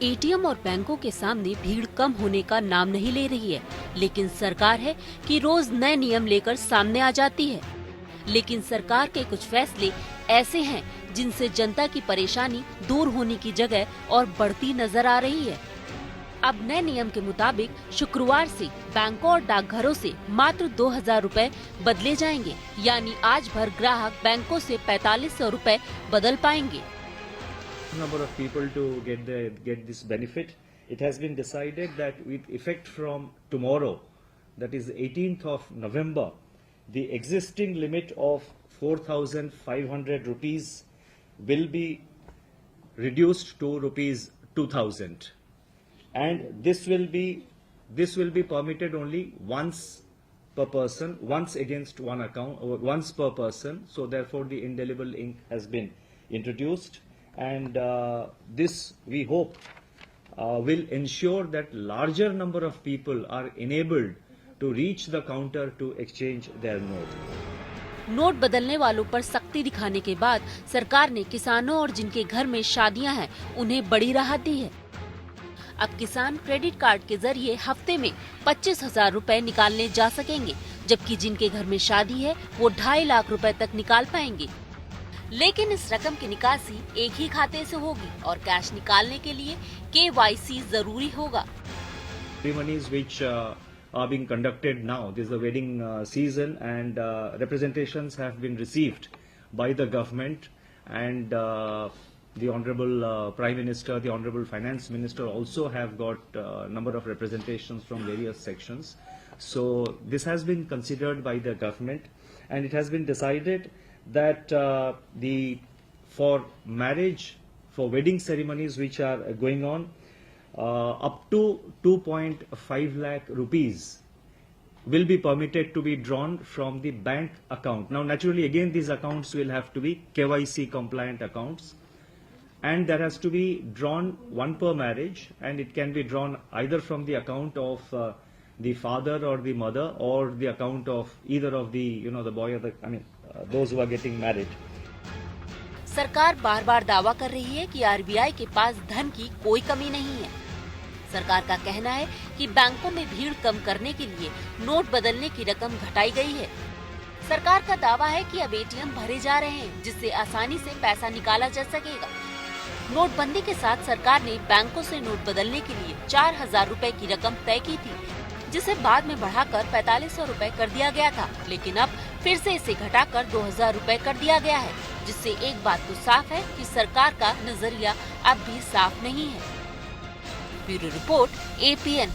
ATM और बैंकों के सामने भीड़ कम होने का नाम नहीं ले रही है, लेकिन सरकार है कि रोज नए नियम लेकर सामने आ जाती है। लेकिन सरकार के कुछ फैसले ऐसे हैं जिनसे जनता की परेशानी दूर होने की जगह और बढ़ती नजर आ रही है। अब नए नियम के मुताबिक शुक्रवार से बैंकों और डाकघरों से मात्र 2,000 रुपए बदले जाएंगे, यानी आज भर ग्राहक बैंकों से 4,500 रुपए बदल पाएंगे। Number of people to get this benefit. It has been decided that with effect from tomorrow, that is 18th of November, the existing limit of 4,500 rupees will be reduced to rupees 2,000, and this will be permitted only once per person, once against one account, or once per person. So therefore, the indelible ink has been introduced. And this, we hope, will ensure that larger number of people are enabled to reach the counter to exchange their note. Note बदलने वालों पर सख्ती दिखाने के बाद सरकार ने किसानों और जिनके घर में शादियां हैं उन्हें बड़ी राहत दी है। अब किसान क्रेडिट कार्ड के जरिए हफ्ते में 25,000 रुपए निकालने जा सकेंगे, जबकि जिनके घर में शादी है वो 2.5 लाख रुपए तक निकाल पाएंगे। लेकिन इस रकम की निकासी एक ही खाते से होगी और कैश निकालने के लिए KYC जरूरी होगा। Ceremonies which are being conducted now, this is the wedding season, and representations have been received by the government, and the Honorable Prime Minister, the Honorable Finance Minister also have got a number of representations from various sections. So this has been considered by the government, and it has been decided that for marriage, for wedding ceremonies which are going on, up to 2.5 lakh rupees will be permitted to be drawn from the bank account. Now naturally again these accounts will have to be KYC compliant accounts, and there has to be drawn one per marriage, and it can be drawn either from the account of the father or the mother, or the account of either of the, the boy or those who are getting married. सरकार बार बार दावा कर रही है कि RBI के पास धन की कोई कमी नहीं है। सरकार का कहना है कि बैंकों में भीड़ कम करने के लिए नोट बदलने की रकम घटाई गई है। सरकार का दावा है कि अब ATM भरे जा रहे हैं, जिससे आसानी से पैसा निकाला जा सकेगा। नोटबंदी के साथ सरकार ने बैंकों से नोट बदलने के लिए 4,000 रुपए की रकम तय की थी, जिसे बाद में बढ़ाकर 4,500 रुपए कर दिया गया था। लेकिन अब फिर से इसे घटाकर 2,000 रुपए कर दिया गया है, जिससे एक बात तो साफ है कि सरकार का नजरिया अब भी साफ नहीं है। Bureau report APN।